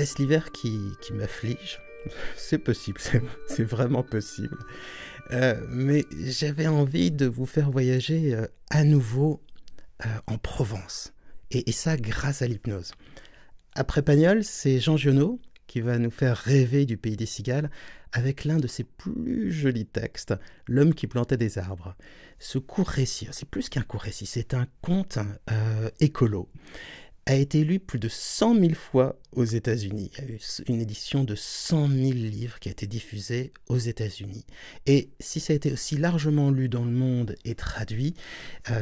Est-ce l'hiver qui m'afflige? C'est possible, c'est vraiment possible. Mais j'avais envie de vous faire voyager à nouveau en Provence. Et ça grâce à l'hypnose. Après Pagnol, c'est Jean Giono qui va nous faire rêver du pays des cigales avec l'un de ses plus jolis textes, L'homme qui plantait des arbres. Ce court récit, c'est plus qu'un court récit, c'est un conte écolo, a été lu plus de 100 000 fois aux États-Unis. Il y a eu une édition de 100 000 livres qui a été diffusée aux États-Unis. Et si ça a été aussi largement lu dans le monde et traduit,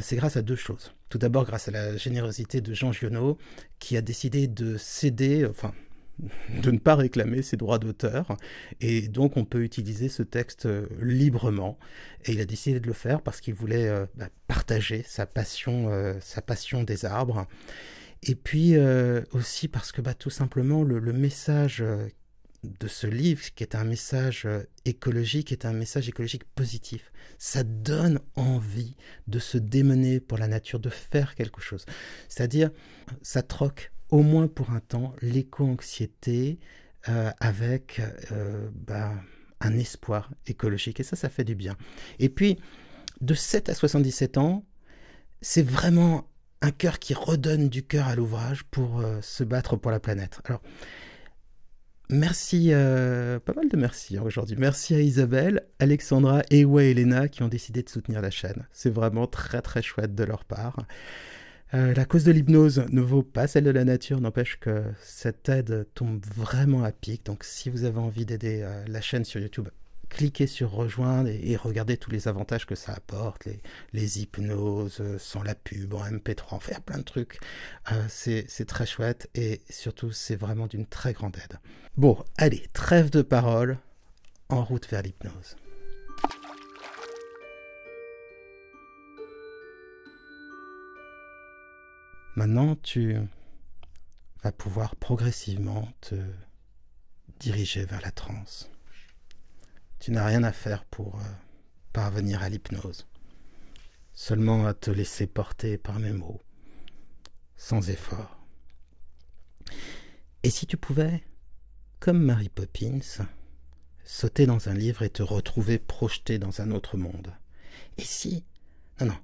c'est grâce à deux choses. Tout d'abord, grâce à la générosité de Jean Giono, qui a décidé de céder, de ne pas réclamer ses droits d'auteur, et donc on peut utiliser ce texte librement, et il a décidé de le faire parce qu'il voulait partager sa passion des arbres, et puis aussi parce que tout simplement le message de ce livre, qui est un message écologique, est un message écologique positif. Ça donne envie de se démener pour la nature, de faire quelque chose. C'est-à-dire, ça troque au moins pour un temps l'éco-anxiété avec un espoir écologique. Et ça fait du bien. Et puis, de 7 à 77 ans, c'est vraiment un cœur qui redonne du cœur à l'ouvrage pour se battre pour la planète. Alors, merci, pas mal de merci aujourd'hui. Merci à Isabelle, Alexandra et Elena qui ont décidé de soutenir la chaîne. C'est vraiment très très chouette de leur part. La cause de l'hypnose ne vaut pas celle de la nature, n'empêche que cette aide tombe vraiment à pic. Donc si vous avez envie d'aider la chaîne sur YouTube, cliquez sur rejoindre et regardez tous les avantages que ça apporte, les hypnoses sans la pub, en MP3, enfin il y a plein de trucs. C'est très chouette et surtout c'est vraiment d'une très grande aide. Bon, allez, trêve de parole, en route vers l'hypnose. Maintenant, tu vas pouvoir progressivement te diriger vers la transe. Tu n'as rien à faire pour parvenir à l'hypnose, seulement à te laisser porter par mes mots, sans effort. Et si tu pouvais, comme Mary Poppins, sauter dans un livre et te retrouver projeté dans un autre monde? Et si? Non,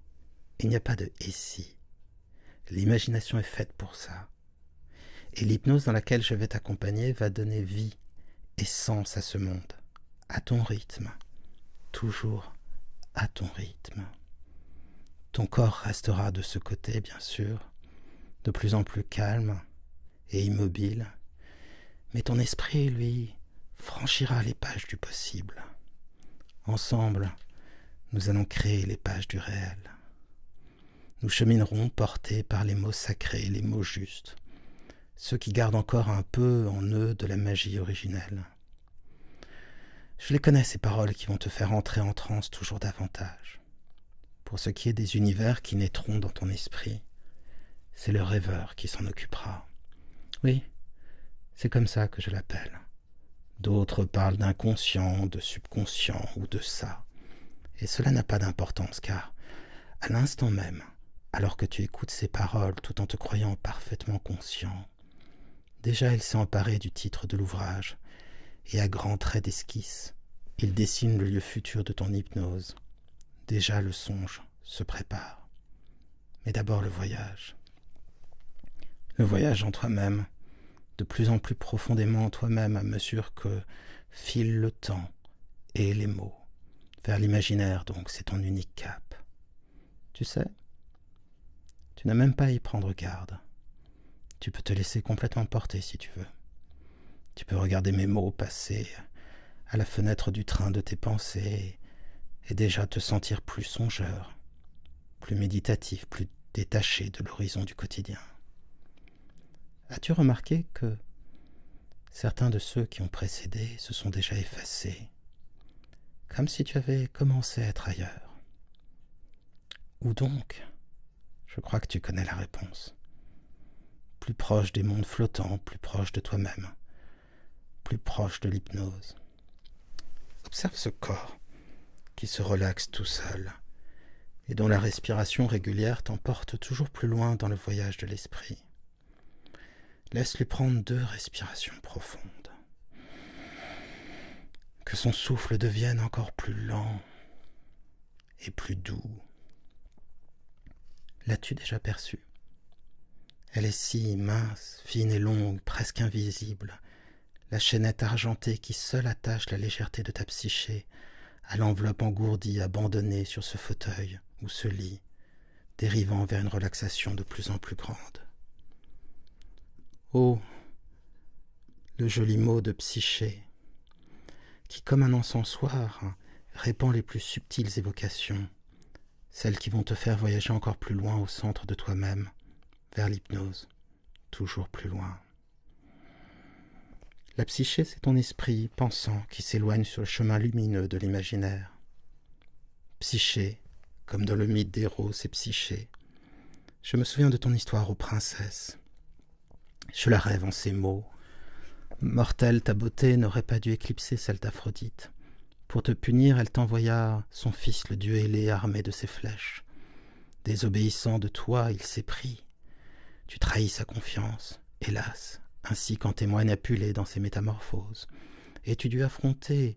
il n'y a pas de « et si ». L'imagination est faite pour ça. Et l'hypnose dans laquelle je vais t'accompagner va donner vie et sens à ce monde, à ton rythme, toujours à ton rythme. Ton corps restera de ce côté, bien sûr, de plus en plus calme et immobile, mais ton esprit, lui, franchira les pages du possible. Ensemble, nous allons créer les pages du réel. Nous cheminerons portés par les mots sacrés, les mots justes, ceux qui gardent encore un peu en eux de la magie originelle. Je les connais, ces paroles qui vont te faire entrer en transe toujours davantage. Pour ce qui est des univers qui naîtront dans ton esprit, c'est le rêveur qui s'en occupera. Oui, c'est comme ça que je l'appelle. D'autres parlent d'inconscient, de subconscient ou de ça. Et cela n'a pas d'importance car, à l'instant même, alors que tu écoutes ces paroles tout en te croyant parfaitement conscient, déjà il s'est emparé du titre de l'ouvrage et à grands traits d'esquisse, il dessine le lieu futur de ton hypnose. Déjà le songe se prépare. Mais d'abord le voyage. Le voyage en toi-même, de plus en plus profondément en toi-même à mesure que file le temps et les mots. Vers l'imaginaire donc, c'est ton unique cap. Tu sais, tu n'as même pas à y prendre garde. Tu peux te laisser complètement porter si tu veux. Tu peux regarder mes mots passer à la fenêtre du train de tes pensées et déjà te sentir plus songeur, plus méditatif, plus détaché de l'horizon du quotidien. As-tu remarqué que certains de ceux qui ont précédé se sont déjà effacés, comme si tu avais commencé à être ailleurs? Où donc? Je crois que tu connais la réponse. Plus proche des mondes flottants, plus proche de toi-même, plus proche de l'hypnose. Observe ce corps qui se relaxe tout seul et dont la respiration régulière t'emporte toujours plus loin dans le voyage de l'esprit. Laisse-lui prendre 2 respirations profondes. Que son souffle devienne encore plus lent et plus doux. L'as-tu déjà perçue? Elle est si mince, fine et longue, presque invisible, la chaînette argentée qui seule attache la légèreté de ta psyché à l'enveloppe engourdie abandonnée sur ce fauteuil ou ce lit, dérivant vers une relaxation de plus en plus grande. Oh, le joli mot de psyché, qui comme un encensoir répand les plus subtiles évocations, celles qui vont te faire voyager encore plus loin au centre de toi-même, vers l'hypnose, toujours plus loin. La psyché, c'est ton esprit pensant qui s'éloigne sur le chemin lumineux de l'imaginaire. Psyché, comme dans le mythe d'Héros et Psyché. Je me souviens de ton histoire aux princesses. Je la rêve en ces mots. Mortelle, ta beauté n'aurait pas dû éclipser celle d'Aphrodite. Pour te punir, elle t'envoya son fils, le dieu ailé, armé de ses flèches. Désobéissant de toi, il s'est pris. Tu trahis sa confiance, hélas, ainsi qu'en témoigne Apulée dans ses métamorphoses, et tu dus affronter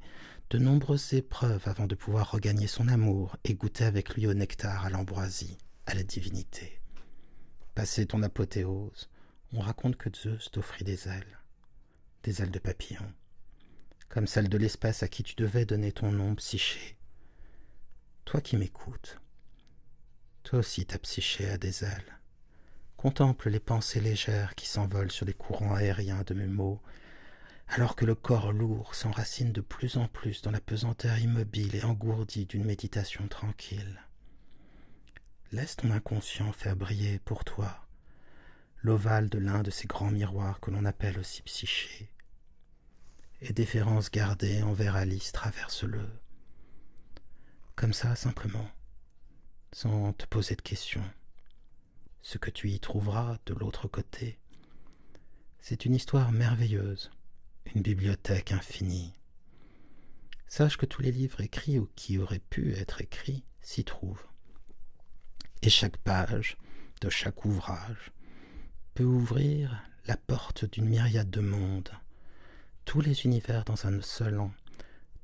de nombreuses épreuves avant de pouvoir regagner son amour et goûter avec lui au nectar, à l'ambroisie, à la divinité. Passé ton apothéose, on raconte que Zeus t'offrit des ailes de papillon, comme celles de l'espèce à qui tu devais donner ton nom, Psyché. Toi qui m'écoutes, toi aussi ta psyché a des ailes. Contemple les pensées légères qui s'envolent sur les courants aériens de mes mots, alors que le corps lourd s'enracine de plus en plus dans la pesanteur immobile et engourdie d'une méditation tranquille. Laisse ton inconscient faire briller pour toi l'ovale de l'un de ces grands miroirs que l'on appelle aussi psyché. Et déférence gardée envers Alice, traverse-le. Comme ça, simplement, sans te poser de questions. Ce que tu y trouveras de l'autre côté, c'est une histoire merveilleuse, une bibliothèque infinie. Sache que tous les livres écrits ou qui auraient pu être écrits s'y trouvent. Et chaque page de chaque ouvrage peut ouvrir la porte d'une myriade de mondes, tous les univers dans un seul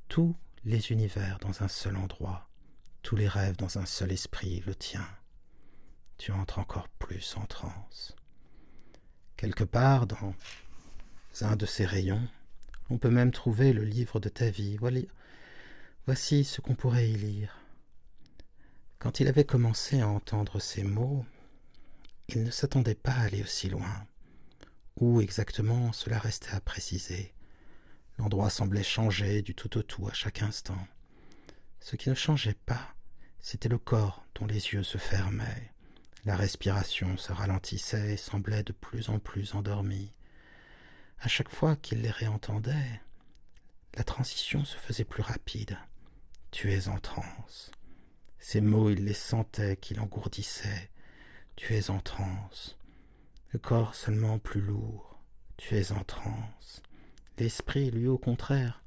tous les univers dans un seul endroit, tous les rêves dans un seul esprit, le tien. Tu entres encore plus en transe. Quelque part dans un de ces rayons, on peut même trouver le livre de ta vie. Voici ce qu'on pourrait y lire. Quand il avait commencé à entendre ces mots, il ne s'attendait pas à aller aussi loin. Où exactement, cela restait à préciser. L'endroit semblait changer du tout au tout à chaque instant. Ce qui ne changeait pas, c'était le corps dont les yeux se fermaient. La respiration se ralentissait et semblait de plus en plus endormie. À chaque fois qu'il les réentendait, la transition se faisait plus rapide. « Tu es en transe ». Ces mots, il les sentait qui l'engourdissaient. « Tu es en transe ». Le corps seulement plus lourd. « Tu es en transe ». L'esprit, lui, au contraire,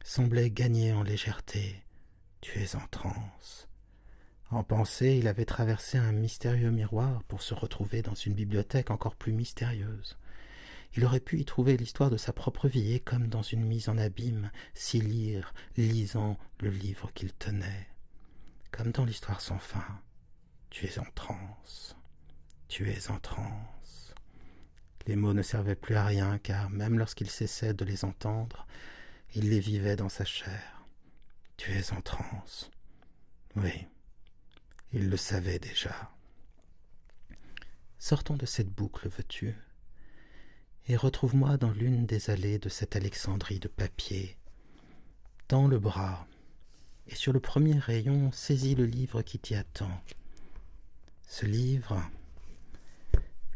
semblait gagner en légèreté. « Tu es en transe ». En pensée, il avait traversé un mystérieux miroir pour se retrouver dans une bibliothèque encore plus mystérieuse. Il aurait pu y trouver l'histoire de sa propre vie et, comme dans une mise en abîme, s'y lire, lisant le livre qu'il tenait. Comme dans l'histoire sans fin. Tu es en transe. Tu es en transe. Les mots ne servaient plus à rien, car même lorsqu'il cessait de les entendre, il les vivait dans sa chair. Tu es en transe. Oui. Il le savait déjà. Sortons de cette boucle, veux-tu, et retrouve-moi dans l'une des allées de cette Alexandrie de papier. Tends le bras, et sur le premier rayon, saisis le livre qui t'y attend. Ce livre,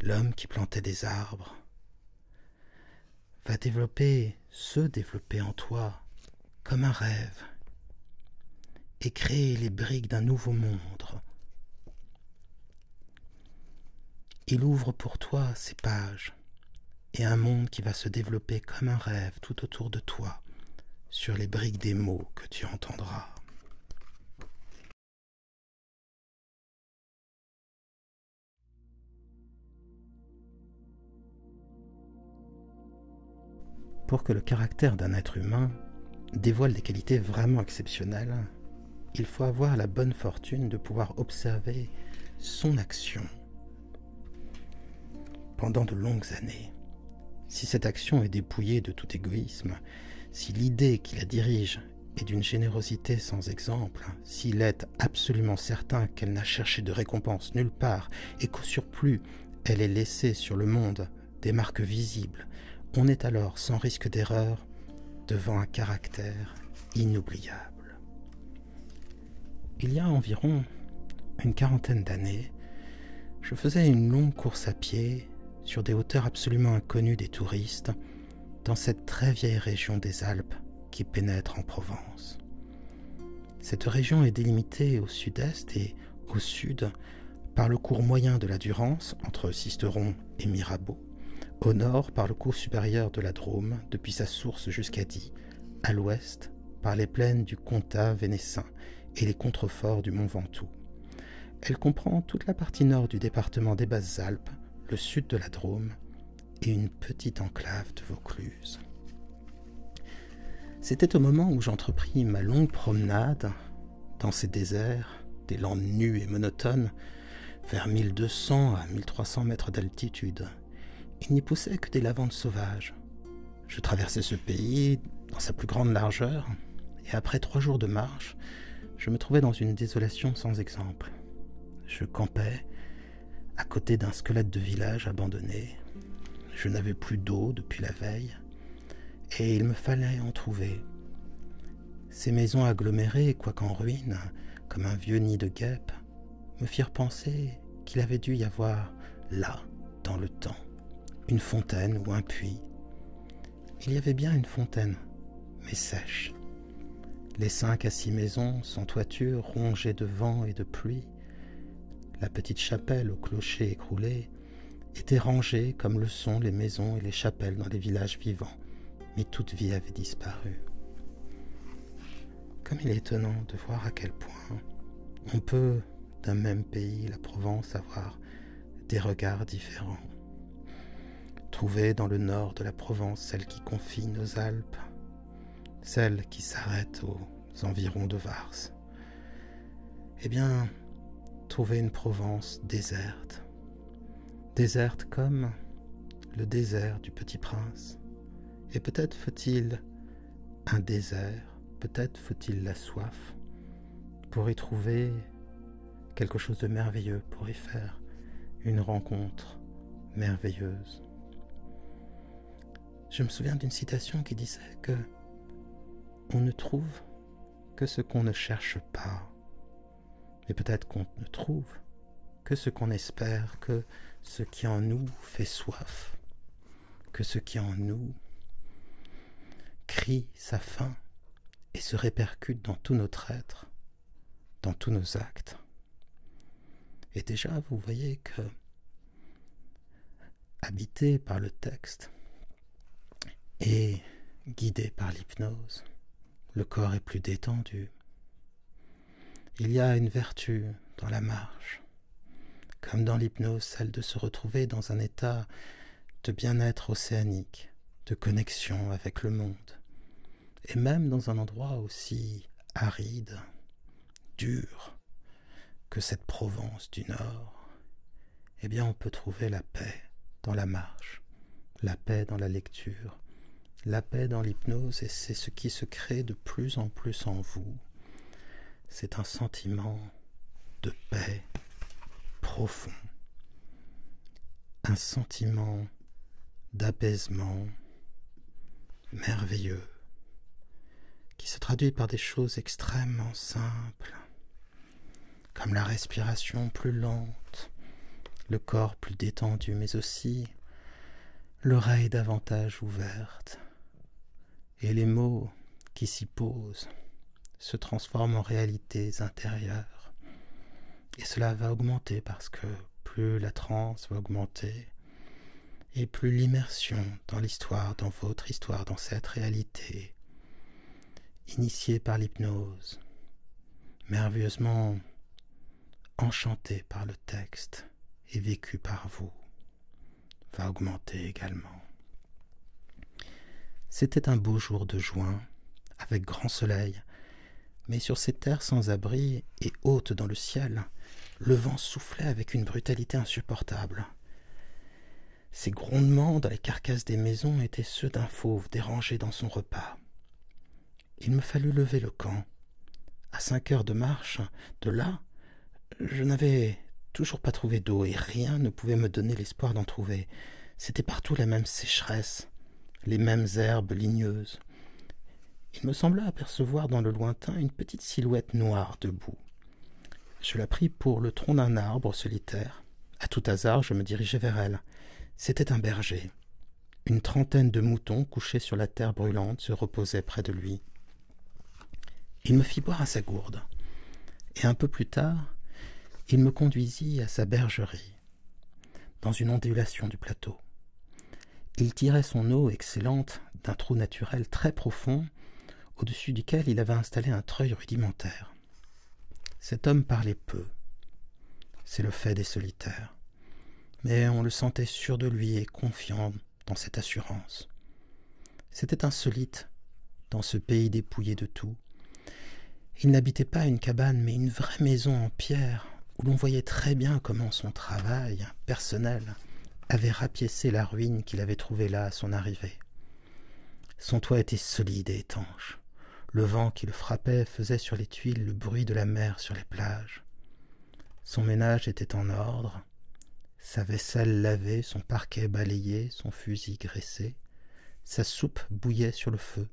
l'homme qui plantait des arbres, va se développer en toi comme un rêve, et créer les briques d'un nouveau monde. Il ouvre pour toi ces pages, et un monde qui va se développer comme un rêve tout autour de toi, sur les briques des mots que tu entendras. Pour que le caractère d'un être humain dévoile des qualités vraiment exceptionnelles, il faut avoir la bonne fortune de pouvoir observer son action pendant de longues années. Si cette action est dépouillée de tout égoïsme, si l'idée qui la dirige est d'une générosité sans exemple, s'il est absolument certain qu'elle n'a cherché de récompense nulle part et qu'au surplus elle est laissée sur le monde des marques visibles, on est alors sans risque d'erreur devant un caractère inoubliable. Il y a environ une quarantaine d'années, je faisais une longue course à pied sur des hauteurs absolument inconnues des touristes dans cette très vieille région des Alpes qui pénètre en Provence. Cette région est délimitée au sud-est et au sud par le cours moyen de la Durance entre Sisteron et Mirabeau, au nord par le cours supérieur de la Drôme depuis sa source jusqu'à Die, à l'ouest par les plaines du Comtat vénessin et les contreforts du Mont Ventoux. Elle comprend toute la partie nord du département des Basses-Alpes, le sud de la Drôme et une petite enclave de Vaucluse. C'était au moment où j'entrepris ma longue promenade dans ces déserts, des landes nues et monotones, vers 1200 à 1300 mètres d'altitude. Il n'y poussait que des lavandes sauvages. Je traversais ce pays dans sa plus grande largeur, et après 3 jours de marche, je me trouvais dans une désolation sans exemple. Je campais à côté d'un squelette de village abandonné. Je n'avais plus d'eau depuis la veille, et il me fallait en trouver. Ces maisons agglomérées, quoiqu'en ruine, comme un vieux nid de guêpes, me firent penser qu'il avait dû y avoir, là, dans le temps, une fontaine ou un puits. Il y avait bien une fontaine, mais sèche. Les 5 à 6 maisons sans toiture, rongées de vent et de pluie, la petite chapelle au clocher écroulé, étaient rangées comme le sont les maisons et les chapelles dans les villages vivants, mais toute vie avait disparu. Comme il est étonnant de voir à quel point on peut, d'un même pays, la Provence, avoir des regards différents. Trouver dans le nord de la Provence celle qui confine aux Alpes, celle qui s'arrête aux environs de Vars. Eh bien, trouver une Provence déserte. Déserte comme le désert du Petit Prince. Et peut-être faut-il un désert, peut-être faut-il la soif, pour y trouver quelque chose de merveilleux, pour y faire une rencontre merveilleuse. Je me souviens d'une citation qui disait que on ne trouve que ce qu'on ne cherche pas, et peut-être qu'on ne trouve que ce qu'on espère, que ce qui en nous fait soif, que ce qui en nous crie sa faim et se répercute dans tout notre être, dans tous nos actes. Et déjà, vous voyez que, habité par le texte et guidé par l'hypnose, le corps est plus détendu. Il y a une vertu dans la marche, comme dans l'hypnose, celle de se retrouver dans un état de bien-être océanique, de connexion avec le monde. Et même dans un endroit aussi aride, dur que cette Provence du Nord, eh bien on peut trouver la paix dans la marche, la paix dans la lecture, la paix dans l'hypnose, et c'est ce qui se crée de plus en plus en vous. C'est un sentiment de paix profond, un sentiment d'apaisement merveilleux, qui se traduit par des choses extrêmement simples, comme la respiration plus lente, le corps plus détendu, mais aussi l'oreille davantage ouverte, et les mots qui s'y posent se transforment en réalités intérieures. Et cela va augmenter parce que plus la transe va augmenter, et plus l'immersion dans l'histoire, dans votre histoire, dans cette réalité, initiée par l'hypnose, merveilleusement enchantée par le texte et vécue par vous, va augmenter également. C'était un beau jour de juin, avec grand soleil, mais sur ces terres sans abri et hautes dans le ciel, le vent soufflait avec une brutalité insupportable. Ces grondements dans les carcasses des maisons étaient ceux d'un fauve dérangé dans son repas. Il me fallut lever le camp. À 5 heures de marche, de là, je n'avais toujours pas trouvé d'eau et rien ne pouvait me donner l'espoir d'en trouver. C'était partout la même sécheresse, les mêmes herbes ligneuses. Il me sembla apercevoir dans le lointain une petite silhouette noire debout. Je la pris pour le tronc d'un arbre solitaire. À tout hasard, je me dirigeai vers elle. C'était un berger. Une trentaine de moutons couchés sur la terre brûlante se reposaient près de lui. Il me fit boire à sa gourde, et un peu plus tard, il me conduisit à sa bergerie, dans une ondulation du plateau. Il tirait son eau excellente d'un trou naturel très profond, au-dessus duquel il avait installé un treuil rudimentaire. Cet homme parlait peu. C'est le fait des solitaires. Mais on le sentait sûr de lui et confiant dans cette assurance. C'était insolite, dans ce pays dépouillé de tout. Il n'habitait pas une cabane, mais une vraie maison en pierre, où l'on voyait très bien comment son travail personnel avait rapiécé la ruine qu'il avait trouvée là à son arrivée. Son toit était solide et étanche. Le vent qui le frappait faisait sur les tuiles le bruit de la mer sur les plages. Son ménage était en ordre, sa vaisselle lavée, son parquet balayé, son fusil graissé, sa soupe bouillait sur le feu.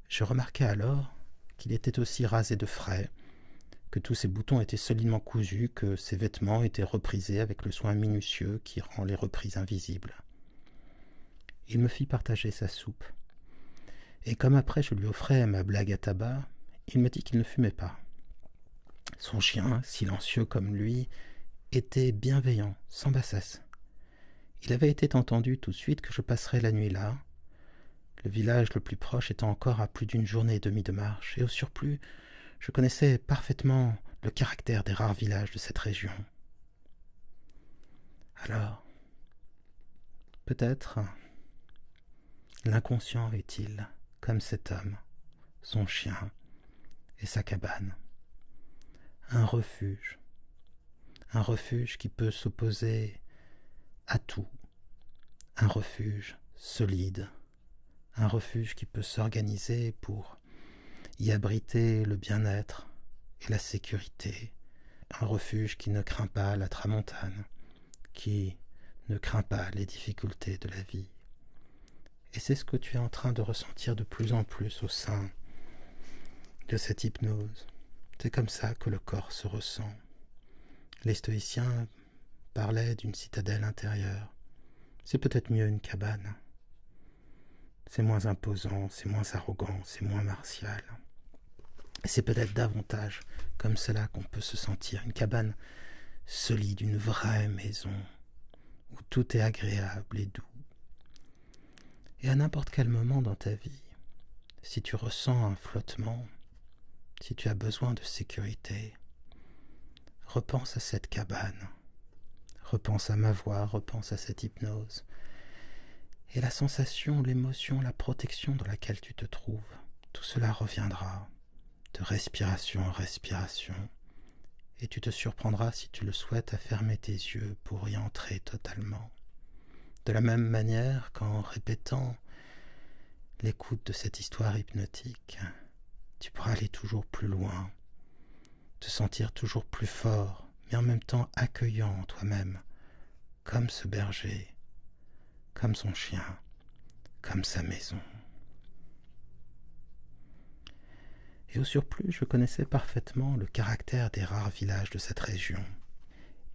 Je remarquai alors qu'il était aussi rasé de frais, que tous ses boutons étaient solidement cousus, que ses vêtements étaient reprisés avec le soin minutieux qui rend les reprises invisibles. Il me fit partager sa soupe, et comme après je lui offrais ma blague à tabac, il me dit qu'il ne fumait pas. Son chien, silencieux comme lui, était bienveillant, sans bassesse. Il avait été entendu tout de suite que je passerais la nuit là, le village le plus proche étant encore à plus d'une journée et demie de marche, et au surplus, je connaissais parfaitement le caractère des rares villages de cette région. Alors, peut-être l'inconscient est-il comme cet homme, son chien et sa cabane. Un refuge qui peut s'opposer à tout, un refuge solide, un refuge qui peut s'organiser pour y abriter le bien-être et la sécurité, un refuge qui ne craint pas la tramontane, qui ne craint pas les difficultés de la vie. Et c'est ce que tu es en train de ressentir de plus en plus au sein de cette hypnose. C'est comme ça que le corps se ressent. Les stoïciens parlaient d'une citadelle intérieure. C'est peut-être mieux une cabane. C'est moins imposant, c'est moins arrogant, c'est moins martial. Et c'est peut-être davantage comme cela qu'on peut se sentir. Une cabane solide, une vraie maison, où tout est agréable et doux. Et à n'importe quel moment dans ta vie, si tu ressens un flottement, si tu as besoin de sécurité, repense à cette cabane, repense à ma voix, repense à cette hypnose, et la sensation, l'émotion, la protection dans laquelle tu te trouves, tout cela reviendra de respiration en respiration, et tu te surprendras, si tu le souhaites, à fermer tes yeux pour y entrer totalement. De la même manière qu'en répétant l'écoute de cette histoire hypnotique, tu pourras aller toujours plus loin, te sentir toujours plus fort, mais en même temps accueillant en toi-même, comme ce berger, comme son chien, comme sa maison. Et au surplus, je connaissais parfaitement le caractère des rares villages de cette région.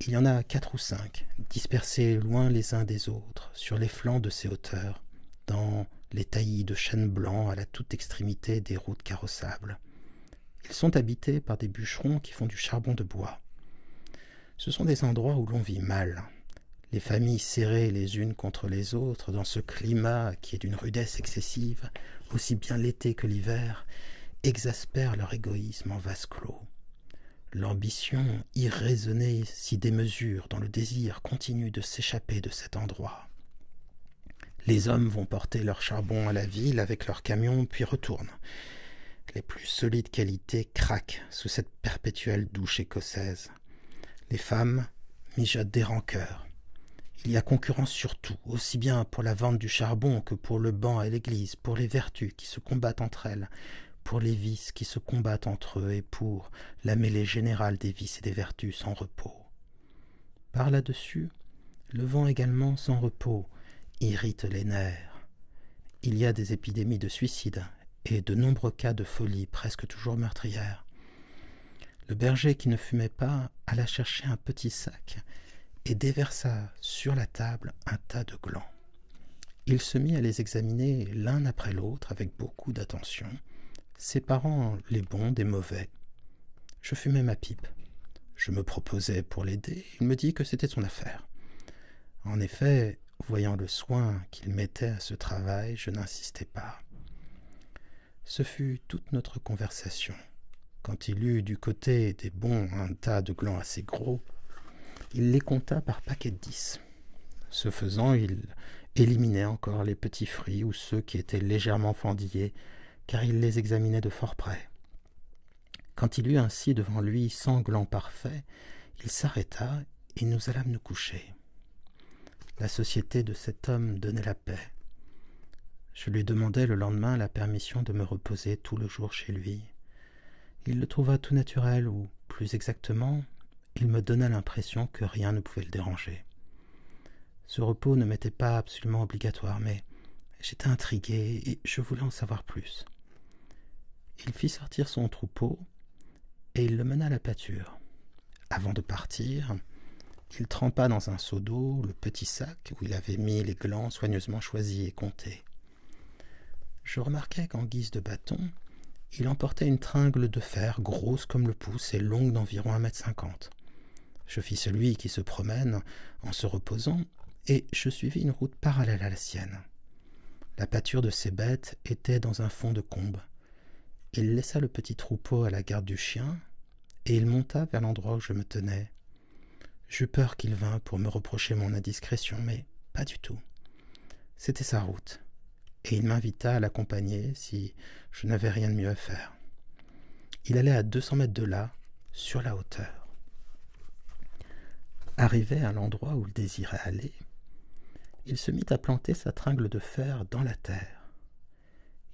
Il y en a 4 ou 5, dispersés loin les uns des autres, sur les flancs de ces hauteurs, dans les taillis de chênes blancs à la toute extrémité des routes carrossables. Ils sont habités par des bûcherons qui font du charbon de bois. Ce sont des endroits où l'on vit mal. Les familles serrées les unes contre les autres, dans ce climat qui est d'une rudesse excessive, aussi bien l'été que l'hiver, exaspèrent leur égoïsme en vase clos. L'ambition irraisonnée s'y démesure dans le désir continu de s'échapper de cet endroit. Les hommes vont porter leur charbon à la ville avec leurs camions, puis retournent. Les plus solides qualités craquent sous cette perpétuelle douche écossaise. Les femmes mijotent des rancœurs. Il y a concurrence sur tout, aussi bien pour la vente du charbon que pour le banc à l'église, pour les vertus qui se combattent entre elles, pour les vices qui se combattent entre eux et pour la mêlée générale des vices et des vertus sans repos. Par là-dessus, le vent également sans repos irrite les nerfs. Il y a des épidémies de suicide et de nombreux cas de folie presque toujours meurtrières. Le berger qui ne fumait pas alla chercher un petit sac et déversa sur la table un tas de glands. Il se mit à les examiner l'un après l'autre avec beaucoup d'attention, séparant les bons des mauvais. Je fumais ma pipe. Je me proposais pour l'aider, il me dit que c'était son affaire. En effet, voyant le soin qu'il mettait à ce travail, je n'insistais pas. Ce fut toute notre conversation. Quand il eut du côté des bons un tas de glands assez gros, il les compta par paquets de 10. Ce faisant, il éliminait encore les petits fruits ou ceux qui étaient légèrement fendillés, car il les examinait de fort près. Quand il eut ainsi devant lui 100 glands parfaits, il s'arrêta et nous allâmes nous coucher. La société de cet homme donnait la paix. Je lui demandai le lendemain la permission de me reposer tout le jour chez lui. Il le trouva tout naturel, ou, plus exactement, il me donna l'impression que rien ne pouvait le déranger. Ce repos ne m'était pas absolument obligatoire, mais j'étais intrigué et je voulais en savoir plus. Il fit sortir son troupeau et il le mena à la pâture. Avant de partir, il trempa dans un seau d'eau le petit sac où il avait mis les glands soigneusement choisis et comptés. Je remarquai qu'en guise de bâton, il emportait une tringle de fer grosse comme le pouce et longue d'environ 1,50 m. Je fis celui qui se promène en se reposant et je suivis une route parallèle à la sienne. La pâture de ces bêtes était dans un fond de combe. Il laissa le petit troupeau à la garde du chien et il monta vers l'endroit où je me tenais. J'eus peur qu'il vînt pour me reprocher mon indiscrétion, mais pas du tout. C'était sa route, et il m'invita à l'accompagner si je n'avais rien de mieux à faire. Il allait à 200 mètres de là, sur la hauteur. Arrivé à l'endroit où il désirait aller, il se mit à planter sa tringle de fer dans la terre.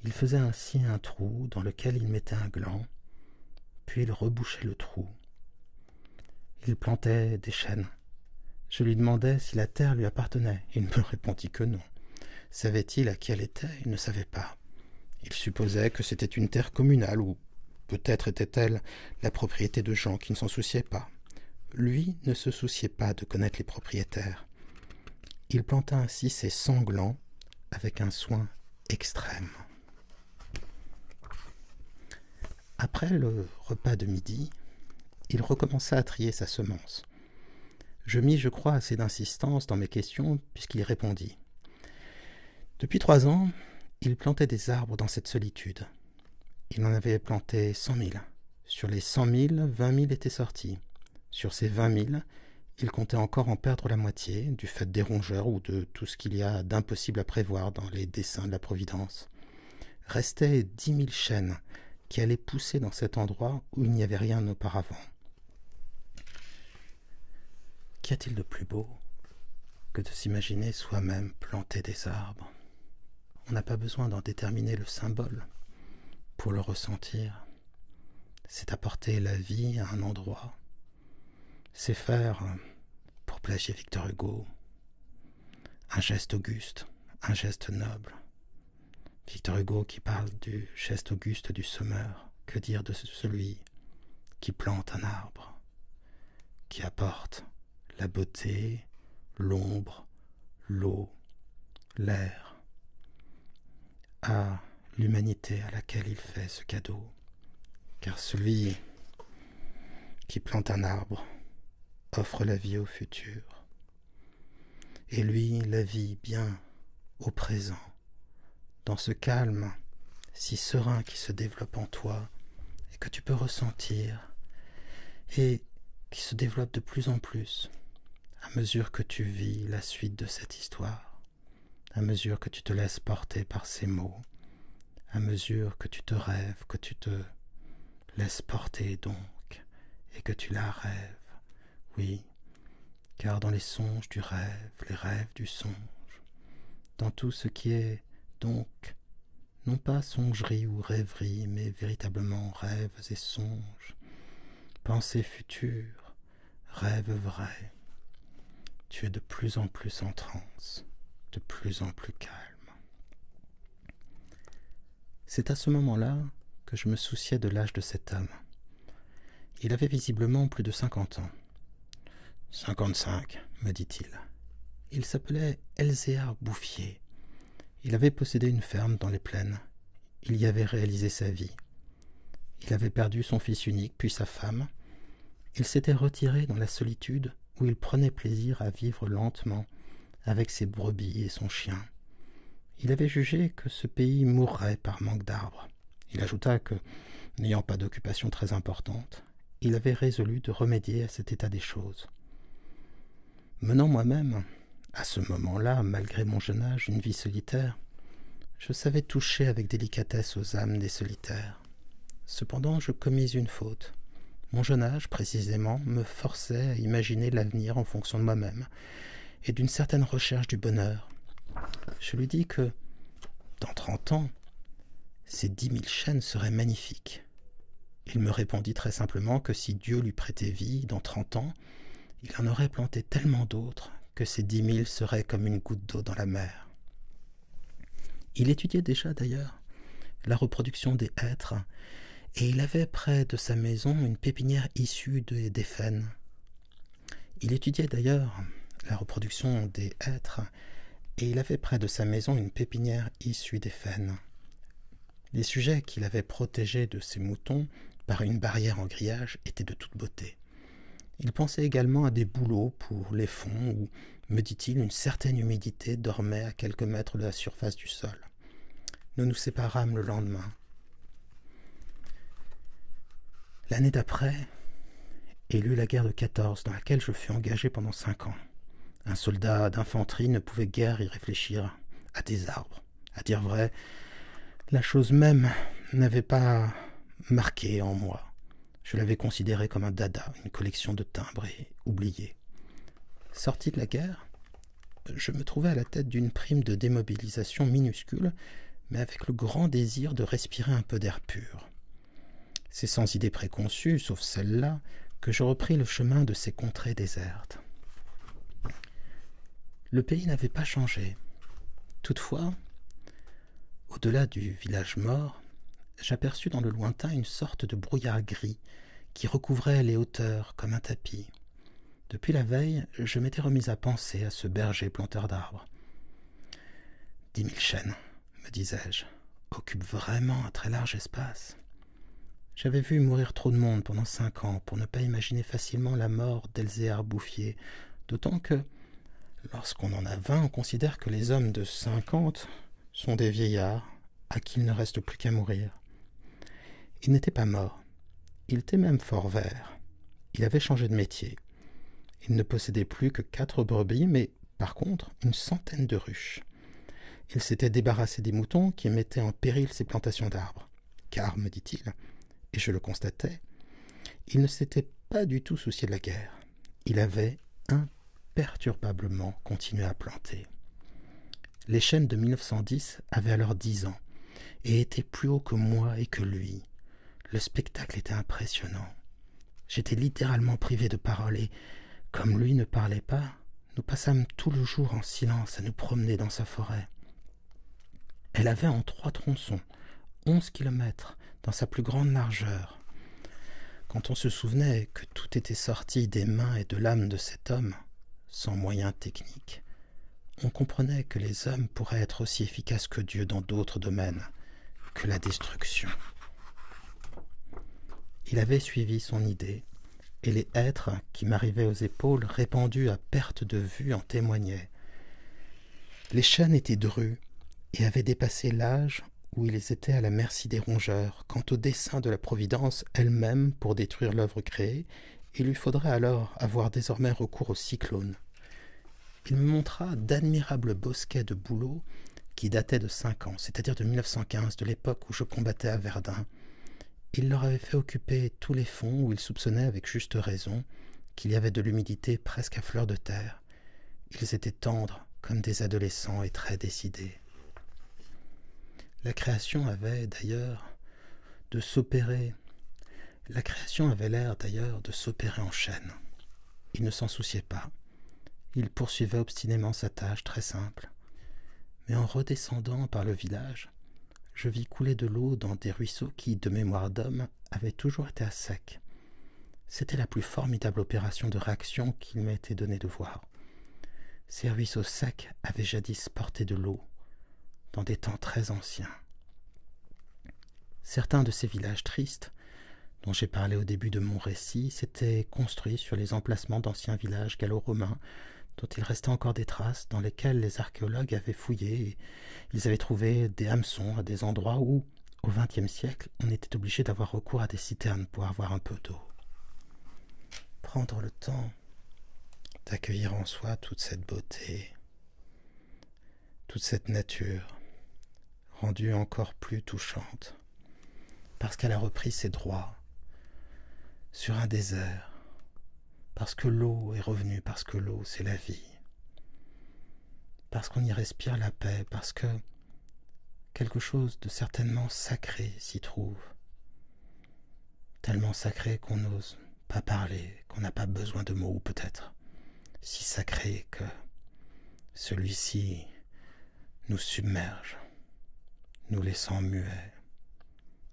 Il faisait ainsi un trou dans lequel il mettait un gland, puis il rebouchait le trou. Il plantait des chênes. Je lui demandai si la terre lui appartenait. Il me répondit que non. Savait-il à qui elle était? Il ne savait pas. Il supposait que c'était une terre communale, ou peut-être était-elle la propriété de gens qui ne s'en souciaient pas. Lui ne se souciait pas de connaître les propriétaires. Il planta ainsi ses 100 glands avec un soin extrême. Après le repas de midi, il recommença à trier sa semence. Je mis, je crois, assez d'insistance dans mes questions puisqu'il répondit. Depuis 3 ans, il plantait des arbres dans cette solitude. Il en avait planté 100 000. Sur les 100 000, 20 000 étaient sortis. Sur ces 20 000, il comptait encore en perdre la moitié, du fait des rongeurs ou de tout ce qu'il y a d'impossible à prévoir dans les desseins de la Providence. Restaient 10 000 chênes qui allaient pousser dans cet endroit où il n'y avait rien auparavant. Qu'y a-t-il de plus beau que de s'imaginer soi-même planter des arbres? On n'a pas besoin d'en déterminer le symbole pour le ressentir. C'est apporter la vie à un endroit. C'est faire, pour plagier Victor Hugo, un geste auguste, un geste noble. Victor Hugo qui parle du geste auguste du semeur, que dire de celui qui plante un arbre, qui apporte la beauté, l'ombre, l'eau, l'air, à l'humanité à laquelle il fait ce cadeau. Car celui qui plante un arbre offre la vie au futur, et lui la vie bien au présent, dans ce calme si serein qui se développe en toi et que tu peux ressentir, et qui se développe de plus en plus à mesure que tu vis la suite de cette histoire. à mesure que tu te laisses porter par ces mots, à mesure que tu te rêves, que tu te laisses porter donc, et que tu la rêves, oui, car dans les songes du rêve, les rêves du songe, dans tout ce qui est donc, non pas songerie ou rêverie, mais véritablement rêves et songes, pensées futures, rêves vrais, tu es de plus en plus en transe, de plus en plus calme. C'est à ce moment-là que je me souciais de l'âge de cet homme. Il avait visiblement plus de 50 ans. 55, me dit-il. Il s'appelait Elzéar Bouffier. Il avait possédé une ferme dans les plaines. Il y avait réalisé sa vie. Il avait perdu son fils unique, puis sa femme. Il s'était retiré dans la solitude où il prenait plaisir à vivre lentement avec ses brebis et son chien. Il avait jugé que ce pays mourrait par manque d'arbres. Il ajouta que, n'ayant pas d'occupation très importante, il avait résolu de remédier à cet état des choses. Menant moi-même, à ce moment-là, malgré mon jeune âge, une vie solitaire, je savais toucher avec délicatesse aux âmes des solitaires. Cependant, je commis une faute. Mon jeune âge, précisément, me forçait à imaginer l'avenir en fonction de moi-même et d'une certaine recherche du bonheur. Je lui dis que, dans 30 ans, ces 10 000 chênes seraient magnifiques. Il me répondit très simplement que si Dieu lui prêtait vie, dans 30 ans, il en aurait planté tellement d'autres que ces 10 000 seraient comme une goutte d'eau dans la mer. Il étudiait déjà d'ailleurs la reproduction des hêtres, et il avait près de sa maison une pépinière issue des faînes. Il étudiait d'ailleurs la reproduction des hêtres, et il avait près de sa maison une pépinière issue des faînes. Les sujets qu'il avait protégés de ses moutons par une barrière en grillage étaient de toute beauté. Il pensait également à des bouleaux pour les fonds où, me dit-il, une certaine humidité dormait à quelques mètres de la surface du sol. Nous nous séparâmes le lendemain. L'année d'après, il eut la guerre de 14, dans laquelle je fus engagé pendant 5 ans. Un soldat d'infanterie ne pouvait guère y réfléchir à des arbres. À dire vrai, la chose même n'avait pas marqué en moi. Je l'avais considéré comme un dada, une collection de timbres et oublié. Sorti de la guerre, je me trouvais à la tête d'une prime de démobilisation minuscule, mais avec le grand désir de respirer un peu d'air pur. C'est sans idée préconçue, sauf celle-là, que je repris le chemin de ces contrées désertes. Le pays n'avait pas changé. Toutefois, au-delà du village mort, j'aperçus dans le lointain une sorte de brouillard gris qui recouvrait les hauteurs comme un tapis. Depuis la veille, je m'étais remis à penser à ce berger planteur d'arbres. 10 000 chênes, me disais-je, occupent vraiment un très large espace. J'avais vu mourir trop de monde pendant 5 ans pour ne pas imaginer facilement la mort d'Elzéar Bouffier, d'autant que, lorsqu'on en a 20, on considère que les hommes de 50 sont des vieillards à qui il ne reste plus qu'à mourir. Il n'était pas mort. Il était même fort vert. Il avait changé de métier. Il ne possédait plus que 4 brebis, mais par contre une centaine de ruches. Il s'était débarrassé des moutons qui mettaient en péril ses plantations d'arbres. Car, me dit-il, et je le constatais, il ne s'était pas du tout soucié de la guerre. Il avait imperturbablement continué à planter. Les chênes de 1910 avaient alors 10 ans et étaient plus hauts que moi et que lui. Le spectacle était impressionnant. J'étais littéralement privé de parole et, comme lui ne parlait pas, nous passâmes tout le jour en silence à nous promener dans sa forêt. Elle avait en 3 tronçons 11 kilomètres dans sa plus grande largeur. Quand on se souvenait que tout était sorti des mains et de l'âme de cet homme, sans moyens techniques, on comprenait que les hommes pourraient être aussi efficaces que Dieu dans d'autres domaines, que la destruction. Il avait suivi son idée, et les hêtres qui m'arrivaient aux épaules, répandus à perte de vue, en témoignaient. Les chênes étaient drus et avaient dépassé l'âge où ils étaient à la merci des rongeurs. Quant au dessein de la Providence elle-même pour détruire l'œuvre créée, il lui faudrait alors avoir désormais recours au cyclone. Il me montra d'admirables bosquets de bouleaux qui dataient de 5 ans, c'est-à-dire de 1915, de l'époque où je combattais à Verdun. Il leur avait fait occuper tous les fonds où il soupçonnait avec juste raison qu'il y avait de l'humidité presque à fleur de terre. Ils étaient tendres comme des adolescents et très décidés. La création avait d'ailleurs de s'opérer. La création avait l'air d'ailleurs de s'opérer en chaîne. Il ne s'en souciait pas. Il poursuivait obstinément sa tâche très simple. Mais en redescendant par le village, je vis couler de l'eau dans des ruisseaux qui, de mémoire d'homme, avaient toujours été à sec. C'était la plus formidable opération de réaction qu'il m'ait été donné de voir. Ces ruisseaux secs avaient jadis porté de l'eau, dans des temps très anciens. Certains de ces villages tristes, dont j'ai parlé au début de mon récit, s'étaient construits sur les emplacements d'anciens villages gallo-romains, dont il restait encore des traces, dans lesquelles les archéologues avaient fouillé, et ils avaient trouvé des hameçons à des endroits où, au XXe siècle, on était obligé d'avoir recours à des citernes pour avoir un peu d'eau. Prendre le temps d'accueillir en soi toute cette beauté, toute cette nature, rendue encore plus touchante, parce qu'elle a repris ses droits sur un désert, parce que l'eau est revenue, parce que l'eau c'est la vie, parce qu'on y respire la paix, parce que quelque chose de certainement sacré s'y trouve, tellement sacré qu'on n'ose pas parler, qu'on n'a pas besoin de mots, ou peut-être si sacré que celui-ci nous submerge, nous laissant muets,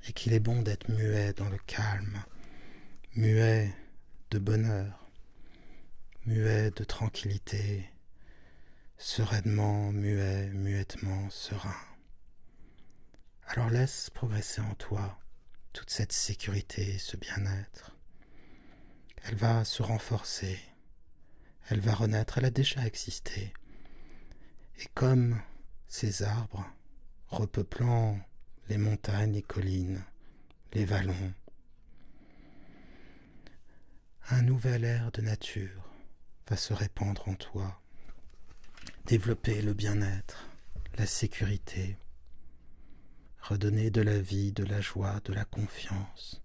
et qu'il est bon d'être muet dans le calme, muet de bonheur, muet de tranquillité, sereinement, muet, muettement, serein. Alors laisse progresser en toi toute cette sécurité, ce bien-être. Elle va se renforcer, elle va renaître, elle a déjà existé. Et comme ces arbres, repeuplant les montagnes, les collines, les vallons, un nouvel air de nature va se répandre en toi, développer le bien-être, la sécurité, redonner de la vie, de la joie, de la confiance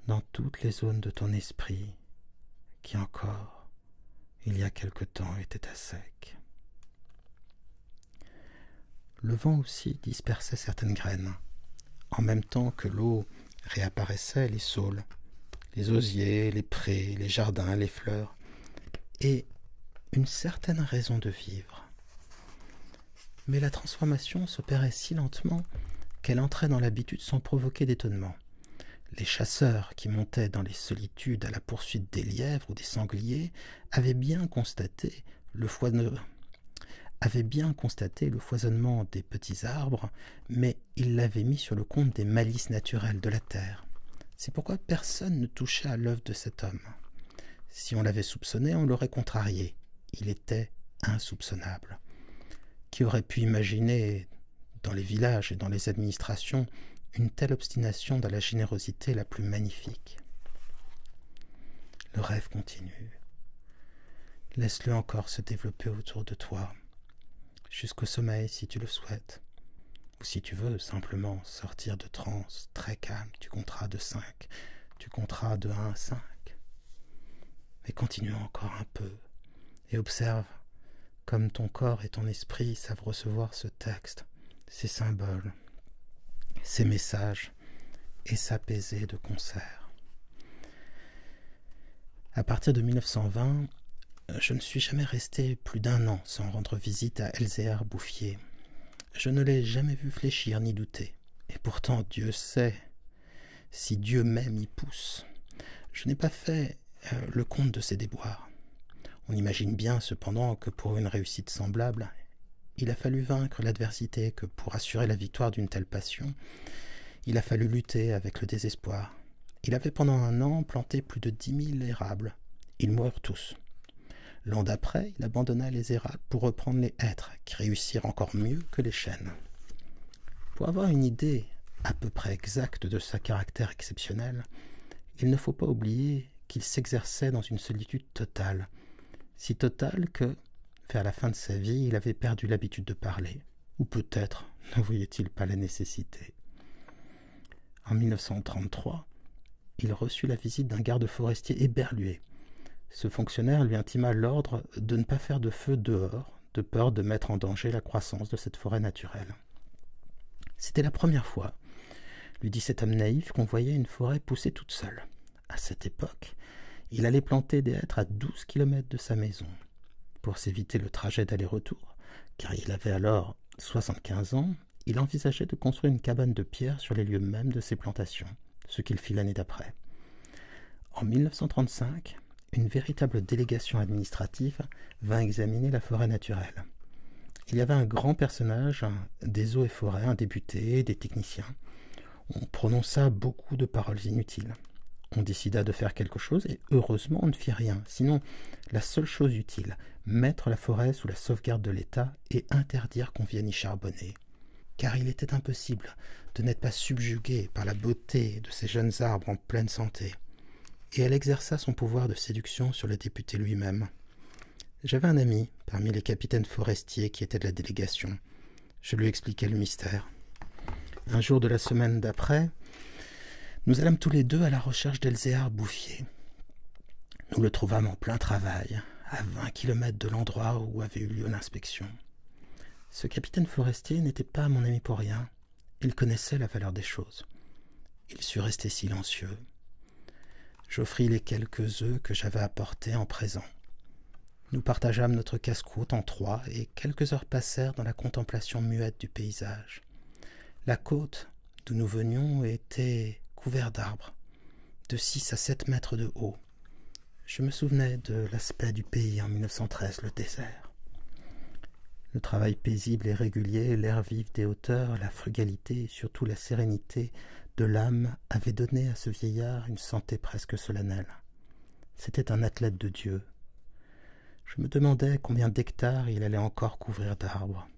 dans toutes les zones de ton esprit qui encore, il y a quelque temps, étaient à sec. Le vent aussi dispersait certaines graines, en même temps que l'eau réapparaissait les saules, les osiers, les prés, les jardins, les fleurs, et une certaine raison de vivre. Mais la transformation s'opérait si lentement qu'elle entrait dans l'habitude sans provoquer d'étonnement. Les chasseurs qui montaient dans les solitudes à la poursuite des lièvres ou des sangliers avaient bien constaté le foisonnement des petits arbres, mais ils l'avaient mis sur le compte des malices naturelles de la terre. C'est pourquoi personne ne touchait à l'œuvre de cet homme. Si on l'avait soupçonné, on l'aurait contrarié. Il était insoupçonnable. Qui aurait pu imaginer, dans les villages et dans les administrations, une telle obstination dans la générosité la plus magnifique? Le rêve continue. Laisse-le encore se développer autour de toi, jusqu'au sommeil si tu le souhaites, ou si tu veux simplement sortir de transe très calme, tu compteras de 5, tu compteras de 1 à 5. Mais continue encore un peu, et observe comme ton corps et ton esprit savent recevoir ce texte, ces symboles, ces messages, et s'apaiser de concert. À partir de 1920, je ne suis jamais resté plus d'1 an sans rendre visite à Elzéar Bouffier. Je ne l'ai jamais vu fléchir ni douter. Et pourtant, Dieu sait, si Dieu même y pousse. Je n'ai pas fait le compte de ses déboires. On imagine bien cependant que pour une réussite semblable, il a fallu vaincre l'adversité, que pour assurer la victoire d'une telle passion, il a fallu lutter avec le désespoir. Il avait pendant 1 an planté plus de 10 000 érables. Ils moururent tous. L'an d'après, il abandonna les érables pour reprendre les hêtres, qui réussirent encore mieux que les chênes. Pour avoir une idée à peu près exacte de sa caractère exceptionnel, il ne faut pas oublier qu'il s'exerçait dans une solitude totale, si totale que, Vers la fin de sa vie, il avait perdu l'habitude de parler. Ou peut-être n'en voyait-il pas la nécessité. En 1933, il reçut la visite d'un garde forestier éberlué. Ce fonctionnaire lui intima l'ordre de ne pas faire de feu dehors, de peur de mettre en danger la croissance de cette forêt naturelle. C'était la première fois, lui dit cet homme naïf, qu'on voyait une forêt pousser toute seule. À cette époque, il allait planter des hêtres à 12 kilomètres de sa maison. Pour s'éviter le trajet d'aller-retour, car il avait alors 75 ans, il envisageait de construire une cabane de pierre sur les lieux mêmes de ses plantations, ce qu'il fit l'année d'après. En 1935, une véritable délégation administrative vint examiner la forêt naturelle. Il y avait un grand personnage des eaux et forêts, un député, des techniciens. On prononça beaucoup de paroles inutiles. On décida de faire quelque chose et heureusement on ne fit rien. Sinon, la seule chose utile, mettre la forêt sous la sauvegarde de l'État et interdire qu'on vienne y charbonner. Car il était impossible de n'être pas subjugué par la beauté de ces jeunes arbres en pleine santé. Et elle exerça son pouvoir de séduction sur le député lui-même. J'avais un ami parmi les capitaines forestiers qui étaient de la délégation. Je lui expliquai le mystère. Un jour de la semaine d'après, nous allâmes tous les deux à la recherche d'Elzéar Bouffier. Nous le trouvâmes en plein travail, à 20 kilomètres de l'endroit où avait eu lieu l'inspection. Ce capitaine forestier n'était pas mon ami pour rien. Il connaissait la valeur des choses. Il sut rester silencieux. J'offris les quelques œufs que j'avais apportés en présent. Nous partageâmes notre casse-croûte en trois et quelques heures passèrent dans la contemplation muette du paysage. La côte d'où nous venions était couverte d'arbres, de 6 à 7 mètres de haut. Je me souvenais de l'aspect du pays en 1913, le désert. Le travail paisible et régulier, l'air vif des hauteurs, la frugalité et surtout la sérénité de l'âme avaient donné à ce vieillard une santé presque solennelle. C'était un athlète de Dieu. Je me demandais combien d'hectares il allait encore couvrir d'arbres.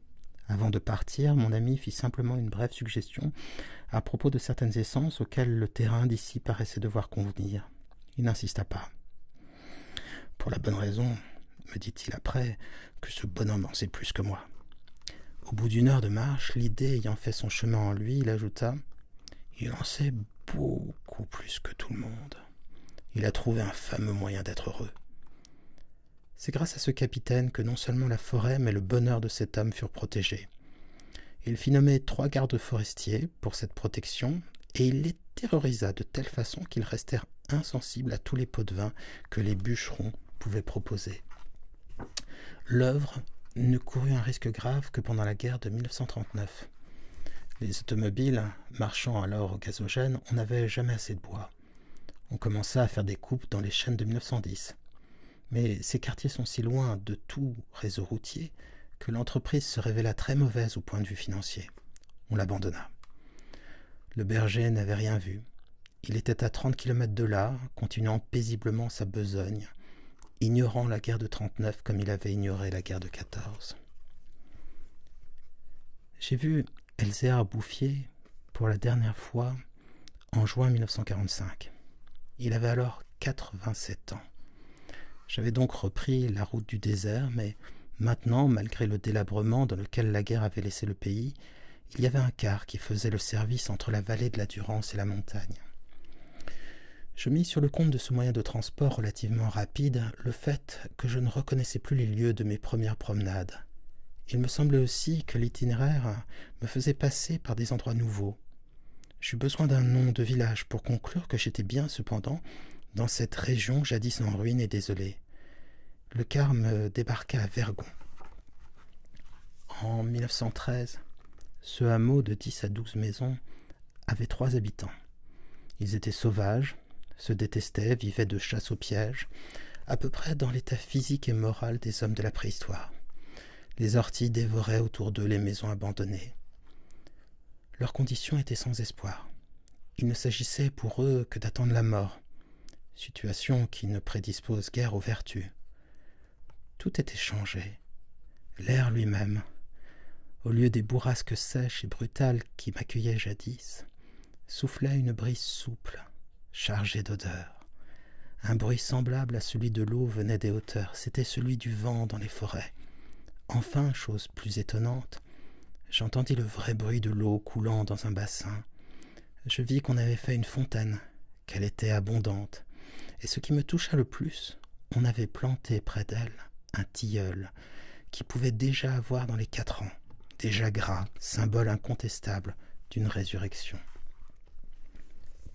Avant de partir, mon ami fit simplement une brève suggestion à propos de certaines essences auxquelles le terrain d'ici paraissait devoir convenir. Il n'insista pas. Pour la bonne raison, me dit-il après, que ce bonhomme en sait plus que moi. Au bout d'une heure de marche, l'idée ayant fait son chemin en lui, il ajouta « Il en sait beaucoup plus que tout le monde. Il a trouvé un fameux moyen d'être heureux. » C'est grâce à ce capitaine que non seulement la forêt, mais le bonheur de cet homme furent protégés. Il fit nommer 3 gardes forestiers pour cette protection, et il les terrorisa de telle façon qu'ils restèrent insensibles à tous les pots de vin que les bûcherons pouvaient proposer. L'œuvre ne courut un risque grave que pendant la guerre de 1939. Les automobiles, marchant alors au gazogène, on n'avait jamais assez de bois. On commença à faire des coupes dans les chênes de 1910. Mais ces quartiers sont si loin de tout réseau routier que l'entreprise se révéla très mauvaise au point de vue financier. On l'abandonna. Le berger n'avait rien vu. Il était à 30 kilomètres de là, continuant paisiblement sa besogne, ignorant la guerre de 39 comme il avait ignoré la guerre de 14. J'ai vu Elzéar Bouffier pour la dernière fois en juin 1945. Il avait alors 87 ans. J'avais donc repris la route du désert, mais maintenant, malgré le délabrement dans lequel la guerre avait laissé le pays, il y avait un car qui faisait le service entre la vallée de la Durance et la montagne. Je mis sur le compte de ce moyen de transport relativement rapide le fait que je ne reconnaissais plus les lieux de mes premières promenades. Il me semblait aussi que l'itinéraire me faisait passer par des endroits nouveaux. J'eus besoin d'un nom de village pour conclure que j'étais bien, cependant, dans cette région jadis en ruine et désolée. Le car me débarqua à Vergon. En 1913, ce hameau de 10 à 12 maisons avait 3 habitants. Ils étaient sauvages, se détestaient, vivaient de chasse au piège, à peu près dans l'état physique et moral des hommes de la préhistoire. Les orties dévoraient autour d'eux les maisons abandonnées. Leurs conditions étaient sans espoir. Il ne s'agissait pour eux que d'attendre la mort, situation qui ne prédispose guère aux vertus. Tout était changé. L'air lui-même, au lieu des bourrasques sèches et brutales qui m'accueillaient jadis, soufflait une brise souple, chargée d'odeurs. Un bruit semblable à celui de l'eau venait des hauteurs, c'était celui du vent dans les forêts. enfin, chose plus étonnante, j'entendis le vrai bruit de l'eau coulant dans un bassin. Je vis qu'on avait fait une fontaine, qu'elle était abondante, et ce qui me toucha le plus, on avait planté près d'elle un tilleul qui pouvait déjà avoir dans les 4 ans, déjà gras, symbole incontestable d'une résurrection.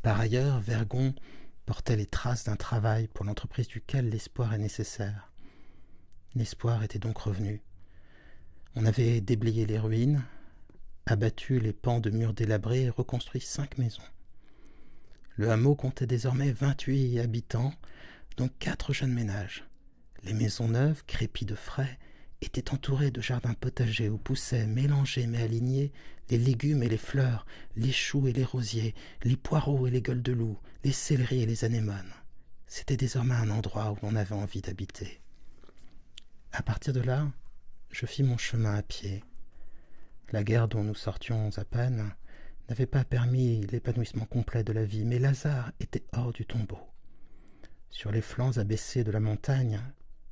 Par ailleurs, Vergon portait les traces d'un travail pour l'entreprise duquel l'espoir est nécessaire. L'espoir était donc revenu. On avait déblayé les ruines, abattu les pans de murs délabrés et reconstruit 5 maisons. Le hameau comptait désormais 28 habitants, dont 4 jeunes ménages. Les maisons neuves, crépies de frais, étaient entourées de jardins potagers où poussaient, mélangés mais alignés, les légumes et les fleurs, les choux et les rosiers, les poireaux et les gueules de loup, les céleris et les anémones. C'était désormais un endroit où l'on avait envie d'habiter. À partir de là, je fis mon chemin à pied. La guerre dont nous sortions à peine n'avait pas permis l'épanouissement complet de la vie, mais Lazare était hors du tombeau. Sur les flancs abaissés de la montagne,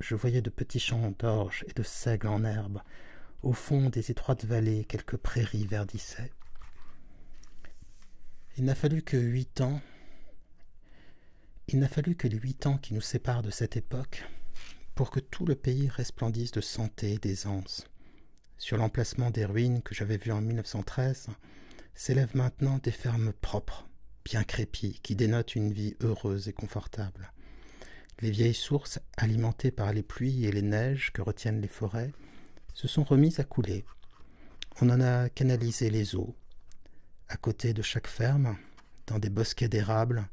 je voyais de petits champs d'orge et de seigle en herbe. Au fond des étroites vallées, quelques prairies verdissaient. Il n'a fallu que les 8 ans qui nous séparent de cette époque pour que tout le pays resplendisse de santé et d'aisance. Sur l'emplacement des ruines que j'avais vues en 1913, s'élèvent maintenant des fermes propres, bien crépies, qui dénotent une vie heureuse et confortable. Les vieilles sources, alimentées par les pluies et les neiges que retiennent les forêts, se sont remises à couler. On en a canalisé les eaux. À côté de chaque ferme, dans des bosquets d'érables,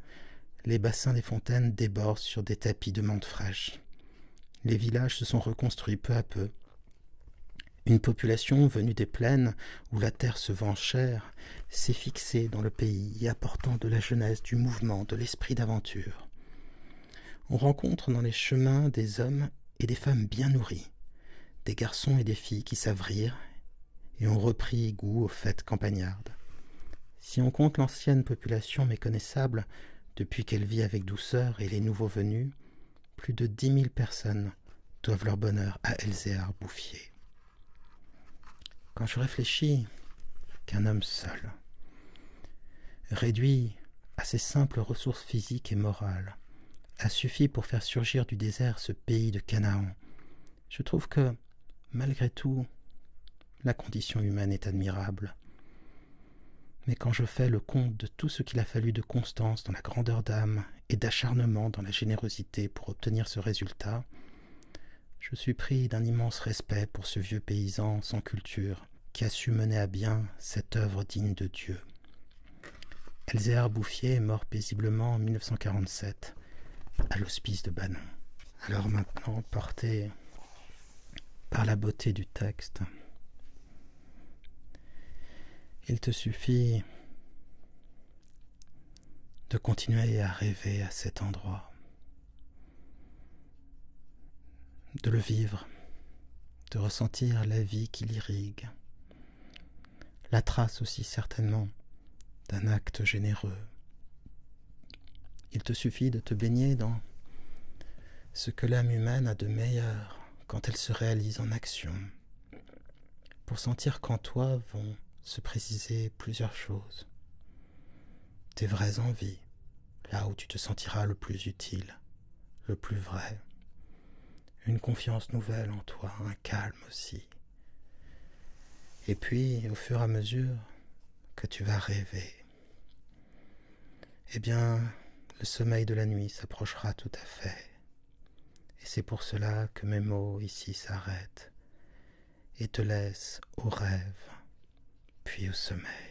les bassins des fontaines débordent sur des tapis de menthe fraîche. Les villages se sont reconstruits peu à peu. Une population venue des plaines où la terre se vend chère s'est fixée dans le pays, y apportant de la jeunesse, du mouvement, de l'esprit d'aventure. On rencontre dans les chemins des hommes et des femmes bien nourris, des garçons et des filles qui savent rire et ont repris goût aux fêtes campagnardes. Si on compte l'ancienne population méconnaissable depuis qu'elle vit avec douceur et les nouveaux venus, plus de 10 000 personnes doivent leur bonheur à Elzéar Bouffier. Quand je réfléchis qu'un homme seul, réduit à ses simples ressources physiques et morales, a suffi pour faire surgir du désert ce pays de Canaan, je trouve que, malgré tout, la condition humaine est admirable. Mais quand je fais le compte de tout ce qu'il a fallu de constance dans la grandeur d'âme et d'acharnement dans la générosité pour obtenir ce résultat, je suis pris d'un immense respect pour ce vieux paysan sans culture qui a su mener à bien cette œuvre digne de Dieu. Elzéar Bouffier est mort paisiblement en 1947 à l'hospice de Banon. Alors maintenant, porté par la beauté du texte, il te suffit de continuer à rêver à cet endroit, de le vivre, de ressentir la vie qui l'irrigue, la trace aussi certainement d'un acte généreux. Il te suffit de te baigner dans ce que l'âme humaine a de meilleur quand elle se réalise en action, pour sentir qu'en toi vont se préciser plusieurs choses. Tes vraies envies, là où tu te sentiras le plus utile, le plus vrai. Une confiance nouvelle en toi, un calme aussi. Et puis, au fur et à mesure que tu vas rêver, eh bien, le sommeil de la nuit s'approchera tout à fait. Et c'est pour cela que mes mots ici s'arrêtent et te laissent au rêve, puis au sommeil.